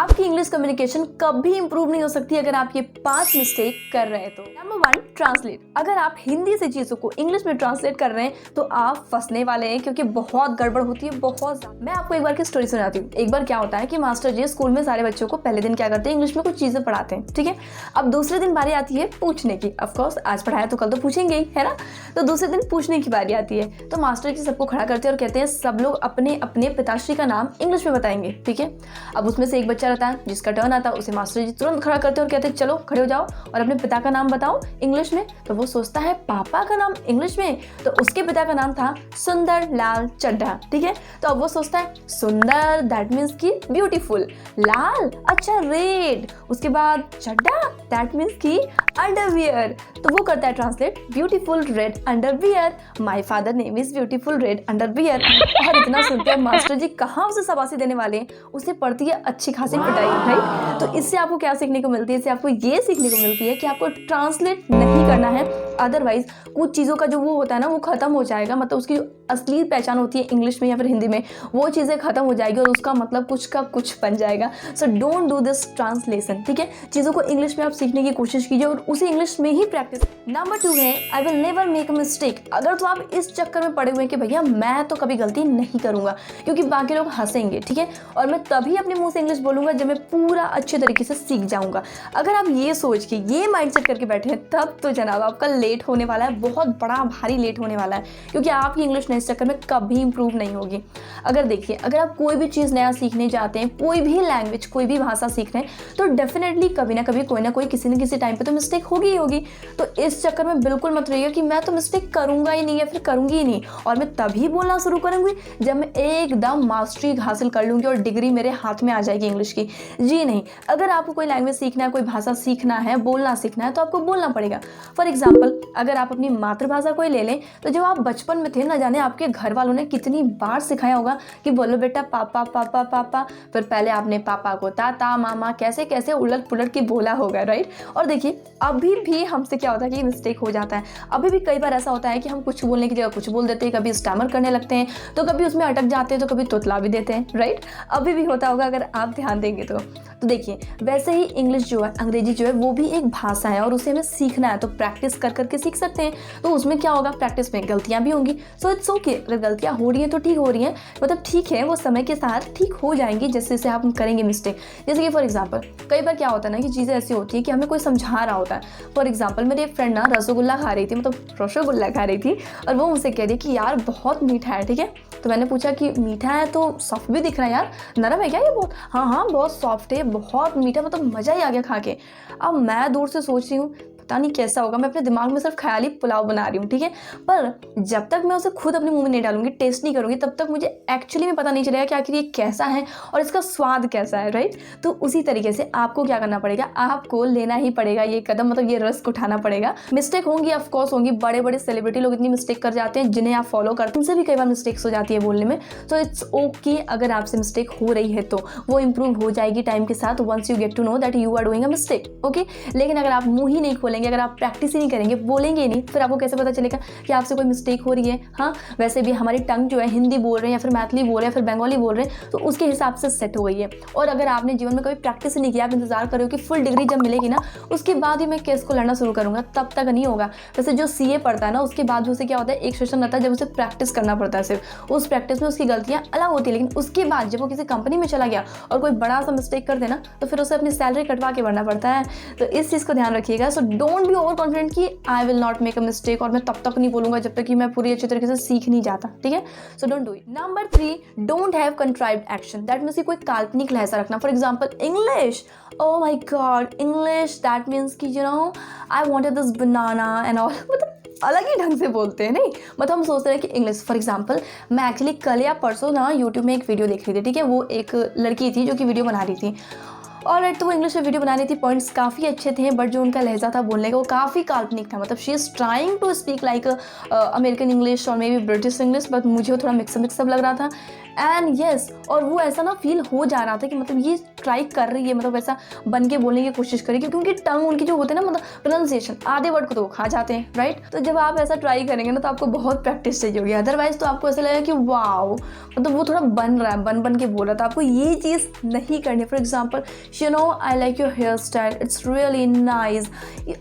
आपकी English communication कभी improve नहीं हो सकती अगर आप ये 5 मिस्टेक कर रहे हैं तो। Number 1, translate. अगर आप हिंदी से चीज़ों को इंग्लिश में ट्रांसलेट कर रहे हैं तो आप फंसने वाले हैं, क्योंकि बहुत गड़बड़ होती है, बहुत ज़्यादा। मैं आपको एक बार की स्टोरी सुनाती हूँ। एक बार क्या होता है कि मास्टर जी स्कूल में सारे बच्चों को पहले दिन क्या करते हैं, इंग्लिश में कुछ चीज़ें पढ़ाते हैं, ठीक है। अब दूसरे दिन बारी आती है पूछने की। ऑफकोर्स आज पढ़ाया तो कल तो पूछेंगे ही, है ना। तो दूसरे दिन पूछने की बारी आती है, तो मास्टर जी सबको खड़ा करते हैं और कहते हैं सब लोग अपने अपने पिताश्री का नाम इंग्लिश में बताएंगे, ठीक है। अब उसमें से एक बच्चा रहता है जिसका टर्न आता है, उसे मास्टर जी तुरंत खड़ा करते हैं और कहते हैं चलो खड़े हो जाओ और अपने पिता का नाम बताओ इंग्लिश में। तो वो सोचता है पापा का नाम इंग्लिश में, तो उसके पिता का नाम था सुंदर लाल चड्ढा, ठीक है। तो अब वो सोचता है सुंदर दैट मीन्स की ब्यूटीफुल, लाल अच्छा रेड, उसके बाद चड्ढा दैट मीन्स की अंडरवियर। तो वो करता है translate beautiful red underwear, my father name is beautiful red underwear. और इतना सुनते हैं मास्टर जी कहाँ उसे शाबाशी देने वाले हैं, उसे पड़ती है अच्छी खासी पिटाई, राइट। तो इससे आपको क्या सीखने को मिलती है, इससे आपको ये सीखने को मिलती है कि आपको ट्रांसलेट नहीं करना है, अदरवाइज कुछ चीज़ों का जो वो होता है ना वो खत्म हो जाएगा, मतलब उसकी जो असली पहचान होती है इंग्लिश में या फिर हिंदी में वो चीज़ें खत्म हो जाएगी और उसका मतलब कुछ का कुछ बन जाएगा। सो डोंट डू दिस ट्रांसलेशन, ठीक है। चीज़ों को इंग्लिश में आप सीखने की कोशिश कीजिए और उसी इंग्लिश में ही प्रैक्टिस। नंबर 2 है I will never make a mistake. अगर तो आप इस चक्कर में पड़े हुए हैं कि भैया मैं तो कभी गलती नहीं करूंगा क्योंकि बाकी लोग हंसेंगे, ठीक है, और मैं तभी अपने मुंह से इंग्लिश बोलूंगा जब मैं पूरा अच्छे तरीके से सीख जाऊंगा। अगर आप ये सोच के ये माइंडसेट करके बैठे हैं तब तो जनाब आपका लेट होने वाला है, बहुत बड़ा भारी लेट होने वाला है, क्योंकि आपकी इंग्लिश इस चक्कर में कभी इंप्रूव नहीं होगी। अगर देखिए अगर आप कोई भी चीज़ नया सीखने जाते हैं, कोई भी लैंग्वेज कोई भी भाषा सीख रहे हैं, तो डेफिनेटली कभी ना कभी कोई ना कोई किसी न किसी टाइम पे तो मिस्टेक होगी ही होगी। तो इस चक्कर में बिल्कुल मत रहिएगा कि मैं तो मिस्टेक करूंगा ही नहीं या फिर करूंगी ही नहीं और मैं तभी बोलना शुरू करूंगी जब मैं एकदम मास्टरी हासिल कर लूंगी और डिग्री मेरे हाथ में आ जाएगी इंग्लिश की। जी नहीं, अगर आपको कोई लैंग्वेज सीखना है, कोई भाषा सीखना है, बोलना सीखना है, तो आपको बोलना पड़ेगा। फॉर एग्जाम्पल अगर आप अपनी मातृभाषा को ले लें, तो जब आप बचपन में थे, ना जाने आपके घर वालों ने कितनी बार सिखाया होगा कि बोलो बेटा पापा पापा पापा, फिर पहले आपने पापा को ताता मामा कैसे कैसे उलट पुलट के बोला होगा, राइट। और देखिए अभी भी हमसे क्या होता है कि मिस्टेक हो जाता है। अभी भी कई बार ऐसा होता है कि हम कुछ बोलने की जगह कुछ बोल देते हैं, कभी स्टैमर करने लगते हैं, तो कभी उसमें अटक जाते हैं, तो कभी तोतला भी देते हैं, राइट। अभी भी होता होगा अगर आप ध्यान देंगे तो देखिए वैसे ही इंग्लिश जो है, अंग्रेजी जो है, वो भी एक भाषा है और उसे हमें सीखना है, तो प्रैक्टिस कर करके सीख सकते हैं। तो उसमें क्या होगा, प्रैक्टिस में गलतियां भी होंगी, सो इट्स ओके। अगर गलतियां हो रही हैं तो ठीक हो रही हैं, मतलब ठीक है, वो समय के साथ ठीक हो जाएंगी जैसे जैसे आप करेंगे मिस्टेक। जैसे कि फॉर एग्जाम्पल कई बार क्या होता है ना कि चीज़ें ऐसी होती है कि हमें कोई समझा रहा होता है। फॉर एग्जाम्पल मेरी एक फ्रेंड ना रसगुल्ला खा रही थी, मतलब रसगुल्ला खा रही थी, और वो मुझसे कह रही कि यार बहुत मीठा है, ठीक है। तो मैंने पूछा कि मीठा है तो सॉफ्ट भी दिख रहा है यार, नरम है क्या ये बहुत? हाँ हाँ बहुत सॉफ्ट है, बहुत मीठा, मतलब मज़ा ही आ गया खा के। अब मैं दूर से सोच रही हूँ पता नहीं कैसा होगा, मैं अपने दिमाग में सिर्फ ख्याली पुलाव बना रही हूँ, ठीक है। पर जब तक मैं उसे खुद अपने मुंह में नहीं डालूंगी, टेस्ट नहीं करूँगी, तब तक मुझे एक्चुअली में पता नहीं चलेगा कि आखिर ये कैसा है और इसका स्वाद कैसा है, राइट। तो उसी तरीके से आपको क्या करना पड़ेगा, आपको लेना ही पड़ेगा ये कदम, मतलब ये रिस्क उठाना पड़ेगा। मिस्टेक होंगी, ऑफकोर्स होंगी, बड़े बड़े सेलिब्रिटी लोग इतनी मिस्टेक कर जाते हैं जिन्हें आप फॉलो करते हैं, उनसे भी कई बार मिस्टेक्स हो जाती है बोलने में। तो इट्स ओके अगर आपसे मिस्टेक हो रही है तो वो इंप्रूव हो जाएगी टाइम के साथ, once you get to know that you are doing a mistake, okay. लेकिन अगर आप मुंह ही नहीं खोलेंगे, अगर आप प्रैक्टिस ही नहीं करेंगे, बोलेंगे ही नहीं, फिर आपको कैसे पता चलेगा कि आपसे कोई मिस्टेक हो रही है। हाँ वैसे भी हमारी टंग जो है हिंदी बोल रहे हैं या फिर मैथिली बोल रहे हैं, फिर बंगाली बोल रहे हैं, तो उसके हिसाब से सेट हो गई है। और अगर आपने जीवन में कभी प्रैक्टिस नहीं किया, आप इंतजार करो कि फुल डिग्री जब मिलेगी ना उसके बाद ही मैं केस को लड़ना शुरू करूंगा, तब तक नहीं होगा। वैसे जो सीए पढ़ता है ना उसके बाद भी उसे क्या होता है, एक सेशन रहता है जब उसे प्रैक्टिस करना पड़ता है, सिर्फ उस प्रैक्टिस में उसकी गलतियां अलग होती है, लेकिन उसके बाद जब वो किसी कंपनी में चला गया और कोई बड़ा सा मिस्टेक कर देना तो फिर उसे अपनी सैलरी कटवा के भरना पड़ता है। तो इस चीज़ को ध्यान रखिएगा। So don't be over confident कि I will not make a mistake, और मैं तब तक नहीं बोलूंगा जब तक कि मैं पूरी अच्छी तरीके से सीख नहीं जाता, ठीक है। So don't do it. Number 3, don't have contrived action. That means कोई काल्पनिक लहजा रखना। For example English, oh my God English that means कि you know I wanted this banana and all, मतलब अलग ही ढंग से बोलते हैं, नहीं मतलब हम सोचते हैं कि इंग्लिश। फॉर एग्जाम्पल मैं एक्चुअली कल या परसों ना यूट्यूब में एक वीडियो देख रही थी, ठीक है। वो एक लड़की थी जो कि वीडियो बना रही थी, और तो वो इंग्लिश में वीडियो बना रही थी, पॉइंट्स काफ़ी अच्छे थे, बट जो उनका लहजा था बोलने का वो काफ़ी काल्पनिक था। मतलब she is trying to speak like American English और maybe British English, but मुझे थोड़ा मिक्सअप लग रहा था। एंड येस, और वो ऐसा ना फील हो जा रहा था कि मतलब ये ट्राई कर रही है, मतलब वैसा बन के बोलने की कोशिश करेगी, क्योंकि टंग उनकी जो होते हैं ना, मतलब प्रोनाउंसिएशन, आधे वर्ड को तो वो खा जाते हैं, राइट। तो जब आप ऐसा ट्राई करेंगे ना तो आपको बहुत प्रैक्टिस चाहिए होगी, अदरवाइज तो आपको ऐसा लगेगा कि वाओ, मतलब वो थोड़ा बन रहा है, बन के बोल रहा था। आपको ये चीज़ नहीं करनी। For example, you know, I like your hair style, it's really nice,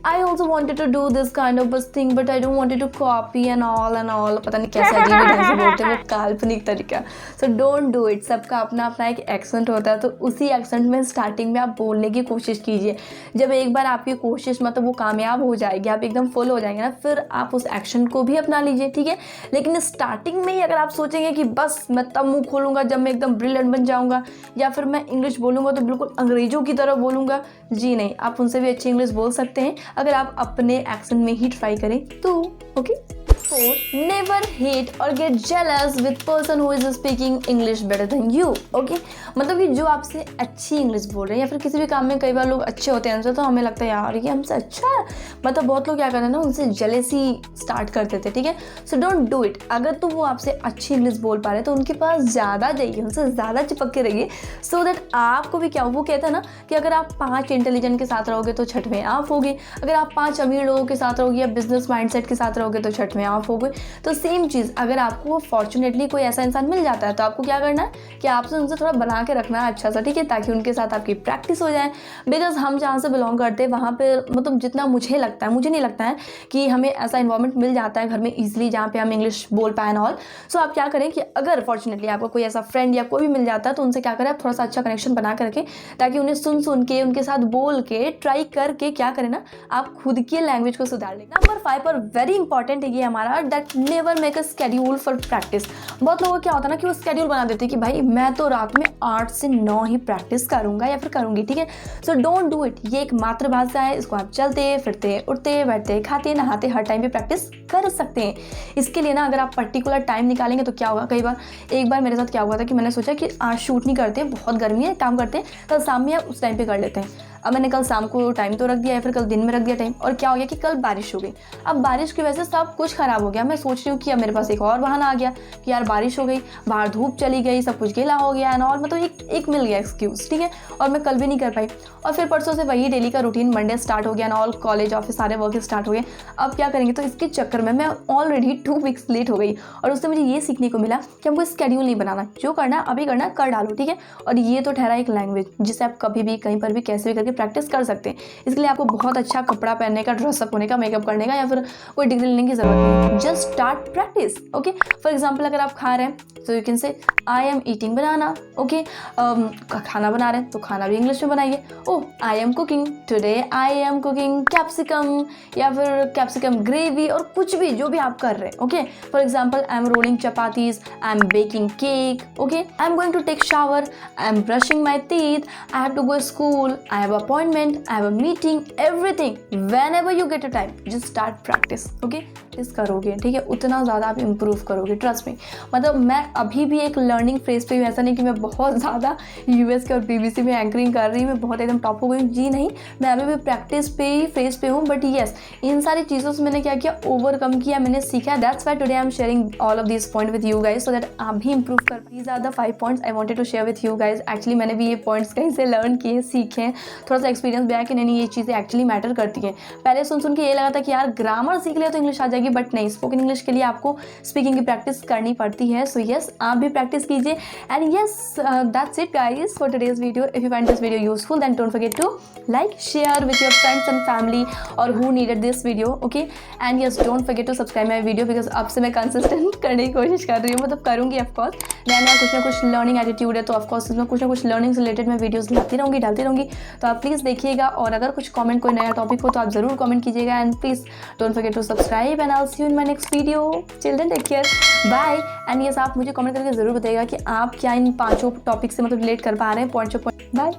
I also wanted to do this kind of thing but I don't wanted to copy and all, पता नहीं कैसे अजीब ढंग से बोलते हैं, वो काल्पनिक तरीका। सो डोंट डू इट। सबका अपना अपना एक एक्सेंट होता है, तो उसी एक्सेंट में स्टार्टिंग में आप बोलने की कोशिश कीजिए। जब एक बार आपकी कोशिश मतलब वो कामयाब हो जाएगी, आप एकदम फुल हो जाएंगे ना, फिर आप उस एक्शन को भी अपना लीजिए, ठीक है। लेकिन स्टार्टिंग में ही अगर आप सोचेंगे कि बस मैं तब मुंह खोलूंगा जब मैं एकदम ब्रिलियंट बन जाऊंगा, या फिर मैं इंग्लिश बोलूंगा तो बिल्कुल अंग्रेजों की तरह बोलूंगा, जी नहीं, आप उनसे भी अच्छी इंग्लिश बोल सकते हैं अगर आप अपने एक्सेंट में ही ट्राई करें तो, okay. 4. Never hate or get jealous with person who is speaking English better than you. Okay? मतलब कि जो आपसे अच्छी इंग्लिश बोल रहे हैं, या फिर किसी भी काम में कई बार लोग अच्छे होते हैं हमसे, तो हमें लगता है यार ये हमसे अच्छा है, मतलब बहुत लोग क्या करते हैं ना, उनसे जेलेसी स्टार्ट कर देते, ठीक है। So don't do it. अगर तो वो आपसे अच्छी इंग्लिश बोल पा रहे हैं तो उनके पास ज़्यादा जाइए, उनसे ज़्यादा चिपक के रहिए, सो दैट आपको भी क्या हो, वो कहते हैं ना कि अगर आप 5 इंटेलिजेंट के साथ रहोगे तो 6वें आप होगे, अगर आप 5 अमीर लोगों के साथ रहोगे या बिजनेस माइंडसेट के साथ रहोगे तो 6वें आप हो गए। तो सेम चीज़, अगर आपको फॉर्चुनेटली कोई ऐसा इंसान मिल जाता है तो आपको क्या करना है कि आपसे उनसे थोड़ा बना के रखना है अच्छा सा, ठीक है, ताकि उनके साथ आपकी प्रैक्टिस हो जाए। बिकॉज हम जहाँ से बिलोंग करते हैं वहाँ पे मतलब जितना मुझे लगता है, मुझे नहीं लगता है कि हमें ऐसा इन्वायरमेंट मिल जाता है घर में ईजिली जहाँ पे हम इंग्लिश बोल पाए ऑल। सो आप क्या करें कि अगर फॉर्चुनेटली आपको कोई ऐसा फ्रेंड या कोई भी मिल जाता है तो उनसे क्या करें, आप थोड़ा सा अच्छा कनेक्शन बना के रखें, ताकि उन्हें सुन के उनके साथ बोल के ट्राई करके क्या करें ना, आप खुद की लैंग्वेज को सुधार लें। नंबर 5 पर वेरी इंपॉर्टेंट है ये हमारा, that never make a schedule for practice. बहुत लोगों को क्या होता है ना कि वो स्केड्यूल बना देते हैं कि भाई मैं तो रात में 8 से 9 ही प्रैक्टिस करूंगा या फिर करूंगी, ठीक है। So don't do it. ये एक मातृभाषा है, इसको आप चलते फिरते उठते बैठते खाते नहाते हर टाइम पे प्रैक्टिस कर सकते हैं। इसके लिए ना अगर आप पर्टिकुलर टाइम निकालेंगे तो क्या होगा, कई बार एक बार मेरे साथ क्या हुआ था कि मैंने सोचा कि आज शूट नहीं करते, बहुत गर्मी है, काम करते हैं कल शाम में, उस टाइम पे कर लेते हैं। अब मैंने कल शाम को टाइम तो रख दिया या फिर कल दिन में रख दिया टाइम, और क्या हो गया कि कल बारिश हो गई। अब बारिश की वजह से सब कुछ खराब हो गया। मैं सोच रही हूँ कि अब मेरे पास एक और बहाना आ गया कि यार बारिश हो गई, बाहर धूप चली गई, सब कुछ गीला हो गया एंड ऑल, मतलब एक मिल गया एक्सक्यूज, ठीक है, और मैं कल भी नहीं कर पाई। और फिर परसों से वही डेली का रूटीन, मंडे स्टार्ट हो गया एंड ऑल, कॉलेज ऑफिस सारे वर्क स्टार्ट हो गए। अब क्या करेंगे, तो इसके चक्कर में मैं ऑलरेडी 2 वीक्स लेट हो गई, और उससे मुझे ये सीखने को मिला कि हमको स्केड्यूल नहीं बनाना, जो करना है अभी करना कर डालो, ठीक है। और ये तो ठहरा एक लैंग्वेज जिसे आप कभी भी कहीं पर भी कैसे भी करके प्रैक्टिस कर सकते हैं। इसके लिए आपको बहुत अच्छा कपड़ा पहनने का, ड्रेसअप होने का, मेकअप करने का या फिर कोई डिग्री लेने की जरूरत नहीं है। Just start practice, okay. For example अगर आप खा रहे हैं तो you can say I am eating banana, okay. खाना बना रहे हैं तो खाना भी इंग्लिश में बनाइए। Oh, I am cooking today, I am cooking capsicum, या फिर कैप्सिकम ग्रेवी, और कुछ भी जो भी आप कर रहे हैं, okay. For example I am rolling chapatis, I am baking cake, okay. I am going to take shower, I am brushing my teeth, I have to go school, I have appointment, I have a meeting, everything, whenever you get a time, just start practice, okay? Practice करोगे, ठीक है, उतना ज़्यादा आप improve करोगे, trust me. मतलब मैं अभी भी एक लर्निंग फेज पे हूँ, ऐसा नहीं कि मैं बहुत ज़्यादा यूएस के और बीबीसी में एंकरिंग कर रही हूँ, मैं बहुत एकदम टॉप हो गई हूँ, जी नहीं, मैं अभी भी प्रैक्टिस पे ही फेज पे हूँ। बट येस, इन सारी चीज़ों से मैंने क्या किया, ओवरकम किया, मैंने सीखा। That's why today I am sharing all of this point with you guys, so that आप भी इंप्रूव कर। These are the 5 points I wanted to share with you guys. Actually मैंने भी ये पॉइंट्स कहीं से लर्न किए, सीखे, थोड़ा सा एक्सपीरियंस भी आया कि नहीं ये चीज़ें एक्चुअली मैटर करती हैं। पहले सुन के ये लगा था कि यार ग्रामर सीख लिया तो इंग्लिश आ जाएगी, बट नहीं, स्पोकन इंग्लिश के लिए आपको स्पीकिंग की प्रैक्टिस करनी पड़ती है। सो यस, आप भी प्रैक्टिस कीजिए। And yes, that's it guys for today's video. If you find this video useful then don't forget to like, share with your friends and family और who needed this video, okay. And yes, don't forget to subscribe my video, because अब से मैं consistent करने की कोशिश कर रही हूँ, मतलब करूँगी ऑफकोर्स। नया कुछ ना कुछ लर्निंग एटीट्यूड है, तो ऑफकोर्स इसमें कुछ ना कुछ लर्निंग से रिलेटेड मैं वीडियोज़ डालती रहूँगी। तो आप प्लीज़ देखिएगा, और अगर कुछ कमेंट, कोई नया टॉपिक हो तो आप ज़रूर कमेंट कीजिएगा। And please don't forget to subscribe and I will see you in my next video. Children take care, bye. And yes, आप मुझे कमेंट करके ज़रूर बताइएगा कि आप क्या इन 5 टॉपिक से मतलब रिलेट कर पा रहे हैं, पॉइंट। बाय।